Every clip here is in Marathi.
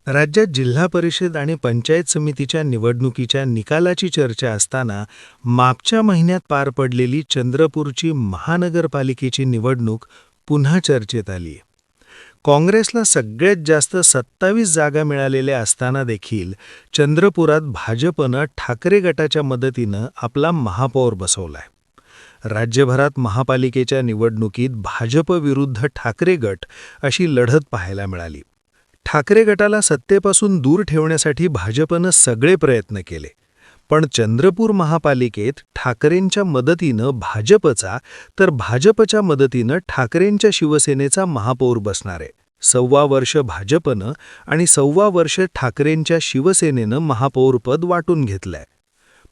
राज्यात जिल्हा परिषद आणि पंचायत समितीच्या निवडणुकीच्या निकालाची चर्चा असताना मागच्या महिन्यात पार पडलेली चंद्रपूरची महानगरपालिकेची निवडणूक पुन्हा चर्चेत आली. काँग्रेसला सगळ्यात जास्त 27 जागा मिळालेल्या असताना देखील चंद्रपुरात भाजपनं ठाकरे गटाच्या मदतीनं आपला महापौर बसवलाय. राज्यभरात महापालिकेच्या निवडणुकीत भाजप विरुद्ध ठाकरे गट अशी लढत पाहायला मिळाली. ठाकरे गटाला सत्तेपासून दूर ठेवण्यासाठी भाजपनं सगळे प्रयत्न केले, पण चंद्रपूर महापालिकेत ठाकरेंच्या मदतीनं भाजपचा तर भाजपच्या मदतीनं ठाकरेंच्या शिवसेनेचा महापौर बसणार आहे. 1.25 वर्ष भाजपनं आणि 1.25 वर्ष ठाकरेंच्या शिवसेनेनं महापौरपद वाटून घेतलंय.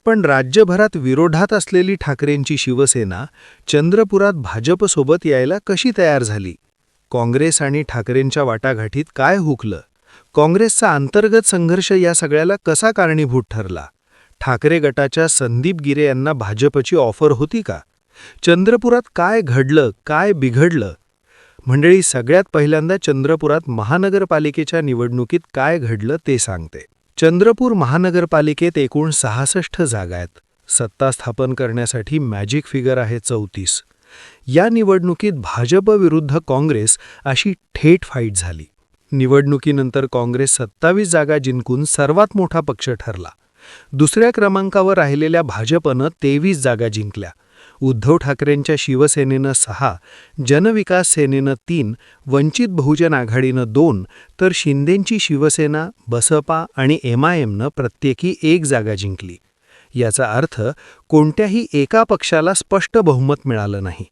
पण राज्यभरात विरोधात असलेली ठाकरेंची शिवसेना चंद्रपुरात भाजपसोबत यायला कशी तयार झाली? काँग्रेस आणि ठाकरेंच्या वाटाघाटीत काय हुकलं? काँग्रेसचा अंतर्गत संघर्ष या सगळ्याला कसा कारणीभूत ठरला? ठाकरे गटाच्या संदीप गिरे यांना भाजपची ऑफर होती का? चंद्रपुरात काय घडलं, काय बिघडलं? मंडळी, सगळ्यात पहिल्यांदा चंद्रपुरात महानगरपालिकेच्या निवडणुकीत काय घडलं ते सांगते. चंद्रपूर महानगरपालिकेत एकूण 66 जागा आहेत. सत्ता स्थापन करण्यासाठी मॅजिक फिगर आहे 34. या निवडणुकीत भाजप विरुद्ध काँग्रेस अशी थेट फाईट झाली. निवडणुकीनंतर काँग्रेस 27 जागा जिंकून सर्वात मोठा पक्ष ठरला. दुसऱ्या क्रमांकावर राहिलेल्या भाजपनं 23 जागा जिंकल्या. उद्धव ठाकरेंच्या शिवसेनेनं 6, जनविकास सेनेनं 3, वंचित बहुजन आघाडीनं 2, तर शिंदेंची शिवसेना, बसपा आणि MIMनं प्रत्येकी 1 जागा जिंकली. याचा अर्थ कोणत्याही एका पक्षाला स्पष्ट बहुमत मिळालं नाही.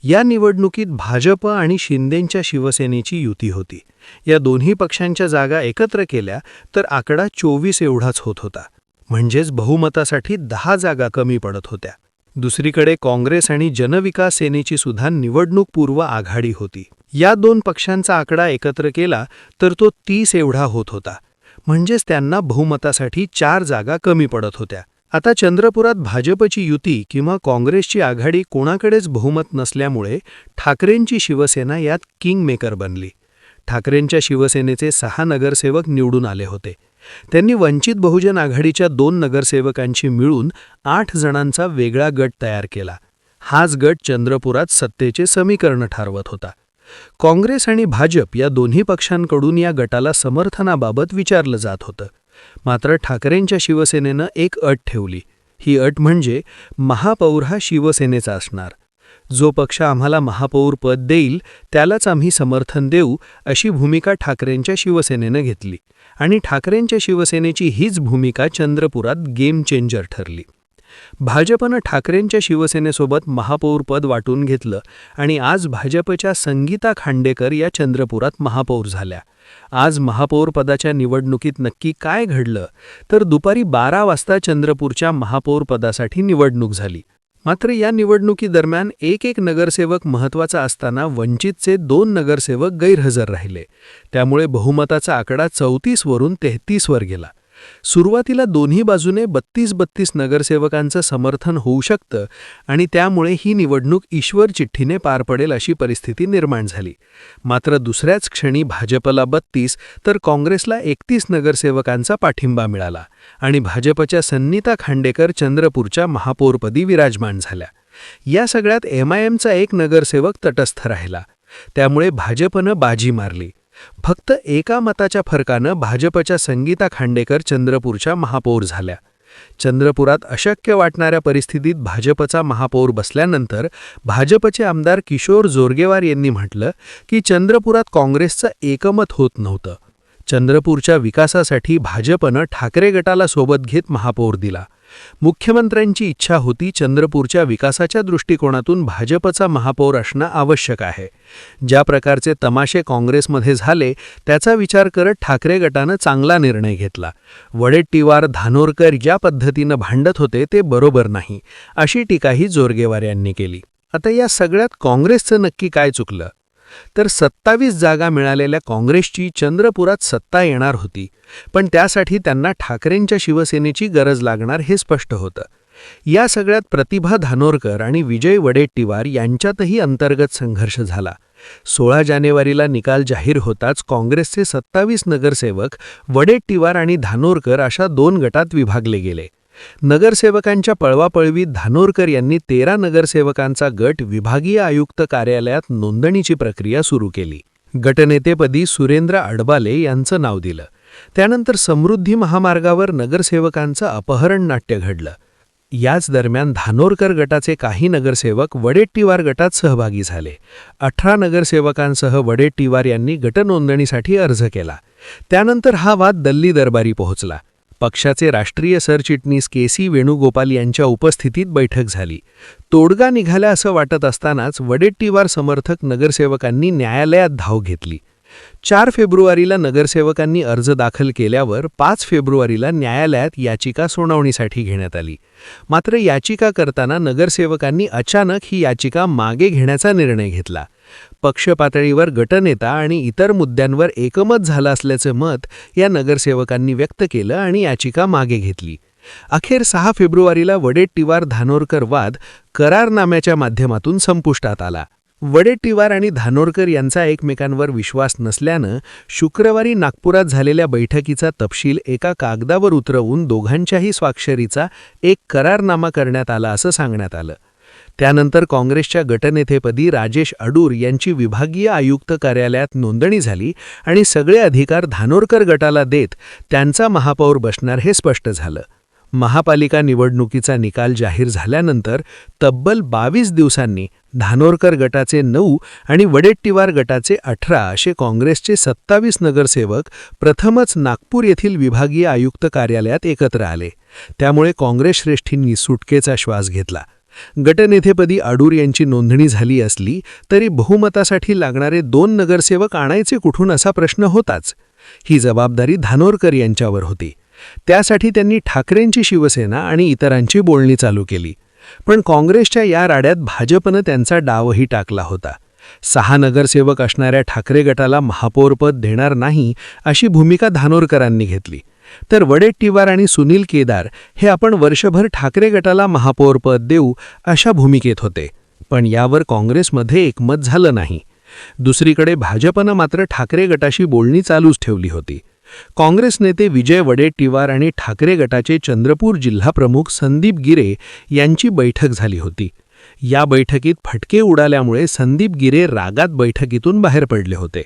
या निवडणुकीत भाजप आणि शिंदेंच्या शिवसेनेची युती होती. या दोन्ही पक्षांच्या जागा एकत्र केल्या तर आकडा 24 एवढाच होत होता. म्हणजेच बहुमतासाठी 10 जागा कमी पडत होत्या. दुसरीकडे काँग्रेस आणि जनविकास सेनेची सुद्धा निवडणूकपूर्व आघाडी होती. या दोन पक्षांचा आकडा एकत्र केला तर तो 30 एवढा होत होता. म्हणजेच त्यांना बहुमतासाठी 4 जागा कमी पडत होत्या. आता चंद्रपुरात भाजपची युती किंवा काँग्रेसची आघाडी कोणाकडेच बहुमत नसल्यामुळे ठाकरेंची शिवसेना यात किंगमेकर बनली. ठाकरेंच्या शिवसेनेचे 6 नगरसेवक निवडून आले होते. त्यांनी वंचित बहुजन आघाडीच्या 2 नगरसेवकांशी मिळून 8 जणांचा वेगळा गट तयार केला. हाच गट चंद्रपुरात सत्तेचे समीकरण ठरवत होता. काँग्रेस आणि भाजप या दोन्ही पक्षांकडून या गटाला समर्थनाबाबत विचारलं जात होतं. मात्र ठाकरेंच्या शिवसेनेनं एक अट ठेवली. ही अट म्हणजे महापौर हा शिवसेनेचा असणार. जो पक्ष आम्हाला महापौर पद देईल त्यालाच आम्ही समर्थन देऊ, अशी भूमिका ठाकरेंच्या शिवसेनेनं घेतली. आणि ठाकरेंच्या शिवसेनेची हीच भूमिका चंद्रपुरात गेम चेंजर ठरली. भाजपनं ठाकरेंच्या शिवसेनेसोबत महापौर पद वाटून घेतलं आणि आज भाजपच्या संगीता खांडेकर या चंद्रपुरात महापौर झाल्या. आज महापौर पदाच्या निवडणुकीत नक्की काय घडलं? तर दुपारी 12 वाजता चंद्रपूरच्या महापौर पदासाठी निवडणूक झाली. मात्र या निवडणुकीदरम्यान एक नगरसेवक महत्त्वाचा असताना वंचितचे 2 नगरसेवक गैरहजर राहिले. त्यामुळे बहुमताचा आकडा 34 वरून 33 वर गेला. सुरुवातीला दोन्ही बाजूने 32 नगरसेवकांचं समर्थन होऊ शकतं आणि त्यामुळे ही निवडणूक ईश्वर चिठ्ठीने पार पडेल अशी परिस्थिती निर्माण झाली. मात्र दुसऱ्याच क्षणी भाजपला 32 तर काँग्रेसला 31 नगरसेवकांचा पाठिंबा मिळाला आणि भाजपच्या संगीता खांडेकर चंद्रपूरच्या महापौरपदी विराजमान झाल्या. या सगळ्यात MIMचा 1 नगरसेवक तटस्थ राहिला. त्यामुळे भाजपनं बाजी मारली. फक्त एका मताच्या फरकानं भाजपच्या संगीता खांडेकर चंद्रपूरच्या महापौर झाल्या. चंद्रपुरात अशक्य वाटणाऱ्या परिस्थितीत भाजपचा महापौर बसल्यानंतर भाजपचे आमदार किशोर जोरगेवार यांनी म्हटलं की चंद्रपुरात काँग्रेसचं एकमत होत नव्हतं. चंद्रपूरच्या विकासासाठी भाजपनं ठाकरे गटाला सोबत घेत महापौर दिला. मुख्यमंत्र्यांची इच्छा होती चंद्रपूरच्या विकासाच्या दृष्टिकोनातून भाजपचा महापौर असणं आवश्यक आहे. ज्या प्रकारचे तमाशे काँग्रेसमध्ये झाले त्याचा विचार करत ठाकरे गटानं चांगला निर्णय घेतला. वडेट्टीवार, धानोरकर ज्या पद्धतीनं भांडत होते ते बरोबर नाही, अशी टीकाही जोरगेवार यांनी केली. आता या सगळ्यात काँग्रेसचं नक्की काय चुकलं? तर 27 जागा मिळालेल्या काँग्रेसची चंद्रपुरात सत्ता येणार होती, पण त्यासाठी त्यांना ठाकरेंच्या शिवसेनेची गरज लागणार हे स्पष्ट होतं. या सगळ्यात प्रतिभा धानोरकर आणि विजय वडेट्टीवार यांच्यातही अंतर्गत संघर्ष झाला. 16 जानेवारीला निकाल जाहीर होताच काँग्रेसचे 27 नगरसेवक वडेट्टीवार आणि धानोरकर अशा 2 गटात विभागले गेले. नगरसेवकांच्या पळवापळवीत धानोरकर यांनी 13 नगरसेवकांचा गट विभागीय आयुक्त कार्यालयात नोंदणीची प्रक्रिया सुरू केली. गटनेतेपदी सुरेंद्र अडबाले यांचं नाव दिलं. त्यानंतर समृद्धी महामार्गावर नगरसेवकांचं अपहरण नाट्य घडलं. याच दरम्यान धानोरकर गटाचे काही नगरसेवक वडेट्टीवार गटात सहभागी झाले. 18 नगरसेवकांसह वडेट्टीवार यांनी गटनोंदणीसाठी अर्ज केला. त्यानंतर हा वाद दिल्ली दरबारी पोहोचला. पक्षाचे राष्ट्रीय सरचिटणीस के.सी. वेणुगोपाल यांच्या उपस्थितीत बैठक झाली. तोडगा निघाला असं वाटत असतानाच वडेट्टीवार समर्थक नगरसेवकांनी न्यायालयात धाव घेतली. 4 फेब्रुवारीला नगरसेवकांनी अर्ज दाखल केल्यावर 5 फेब्रुवारीला न्यायालयात याचिका सुनावणीसाठी घेण्यात आली. मात्र याचिका करताना नगरसेवकांनी अचानक ही याचिका मागे घेण्याचा निर्णय घेतला. पक्ष पातळीवर गटनेता आणि इतर मुद्द्यांवर एकमत झालं असल्याचं मत या नगरसेवकांनी व्यक्त केलं आणि याचिका मागे घेतली. अखेर 6 फेब्रुवारीला वडेट्टीवार धानोरकर वाद करारनाम्याच्या माध्यमातून संपुष्टात आला. वडेट्टीवार आणि धानोरकर यांचा एकमेकांवर विश्वास नसल्यानं शुक्रवारी नागपुरात झालेल्या बैठकीचा तपशील एका कागदावर उतरवून दोघांच्याही स्वाक्षरीचा एक करारनामा करण्यात आला असं सांगण्यात आलं. त्यानंतर काँग्रेसच्या गटनेतेपदी राजेश अडूर यांची विभागीय आयुक्त कार्यालयात नोंदणी झाली आणि सगळे अधिकार धानोरकर गटाला देत त्यांचा महापौर बसणार हे स्पष्ट झालं. महापालिका निवडणुकीचा निकाल जाहीर झाल्यानंतर तब्बल 22 दिवसांनी धानोरकर गटाचे 9 आणि वडेट्टीवार गटाचे 18 असे काँग्रेसचे 27 नगरसेवक प्रथमच नागपूर येथील विभागीय आयुक्त कार्यालयात एकत्र आले. त्यामुळे काँग्रेस श्रेष्ठींनी सुटकेचा श्वास घेतला. गटनेतेपदी अडूर यांची नोंदणी झाली असली तरी बहुमतासाठी लागणारे 2 नगरसेवक आणायचे कुठून असा प्रश्न होताच. ही जबाबदारी धानोरकर यांच्यावर होती. त्यासाठी त्यांनी ठाकरेंची शिवसेना आणि इतरांची बोलणी चालू केली. पण काँग्रेसच्या या राड्यात भाजपनं त्यांचा डावही टाकला होता. 6 नगरसेवक असणाऱ्या ठाकरे गटाला महापौरपद देणार नाही अशी भूमिका धानोरकरांनी घेतली. तर वडेट्टीवार आणि सुनील केदार हे आपण वर्षभर ठाकरे गटाला महापौरपद देऊ अशा भूमिकेत होते. पण यावर काँग्रेसमध्ये एकमत झालं नाही. दुसरीकडे भाजपनं मात्र ठाकरे गटाशी बोलणी चालूच ठेवली होती. काँग्रेस नेते विजय वडेट्टीवार आणि ठाकरे गटाचे चंद्रपूर जिल्हाप्रमुख संदीप गिरे यांची बैठक झाली होती. या बैठकीत फटके उडाल्यामुळे संदीप गिरे रागात बैठकीतून बाहेर पडले होते.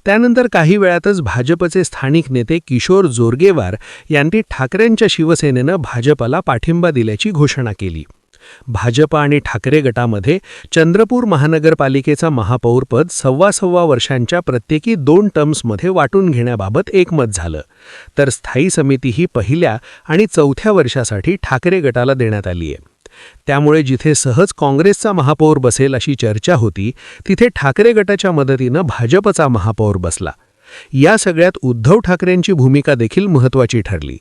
त्यानंतर काही वेळातच भाजपचे स्थानिक नेते किशोर जोरगेवार यांनी ठाकरेंच्या शिवसेनेनं भाजपला पाठिंबा दिल्याची घोषणा केली. भाजप आणि ठाकरे गटामध्ये चंद्रपूर महानगरपालिकेचा महापौरपद 2.25 वर्षांच्या प्रत्येकी 2 टर्म्समध्ये वाटून घेण्याबाबत एकमत झालं. तर स्थायी समिती ही पहिल्या आणि 4थ्या वर्षासाठी ठाकरे गटाला देण्यात आली आहे. त्यामुळे जिथे सहज काँग्रेसचा महापौर बसेल अशी चर्चा होती तिथे ठाकरे गटाच्या मदतीनं भाजपचा महापौर बसला. या सगळ्यात उद्धव ठाकरेंची भूमिका देखील महत्त्वाची ठरली.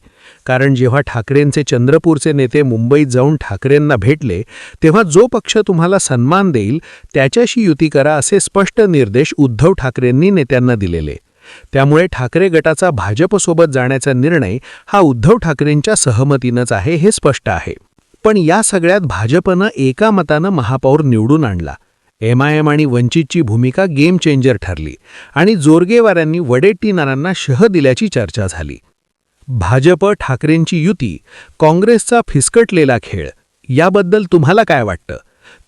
कारण जेव्हा ठाकरेंचे चंद्रपूरचे नेते मुंबईत जाऊन ठाकरेंना भेटले तेव्हा जो पक्ष तुम्हाला सन्मान देईल त्याच्याशी युती करा असे स्पष्ट निर्देश उद्धव ठाकरेंनी नेत्यांना दिलेले. त्यामुळे ठाकरे गटाचा भाजपसोबत जाण्याचा निर्णय हा उद्धव ठाकरेंच्या सहमतीनंच आहे हे स्पष्ट आहे. पण या सगळ्यात भाजपनं एका मतानं महापौर निवडून आणला. MIM आणि वंचितची भूमिका गेम चेंजर ठरली आणि जोरगेवारांनी वडेट्टीवारांना शह दिल्याची चर्चा झाली. भाजप ठाकरेंची युती, काँग्रेसचा फिसकटलेला खेळ याबद्दल तुम्हाला काय वाटतं?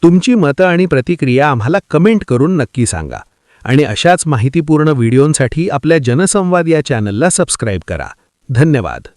तुमची मतं आणि प्रतिक्रिया आम्हाला कमेंट करून नक्की सांगा. आणि अशाच माहितीपूर्ण व्हिडिओंसाठी आपल्या जनसंवाद या चॅनलला सबस्क्राईब करा. धन्यवाद.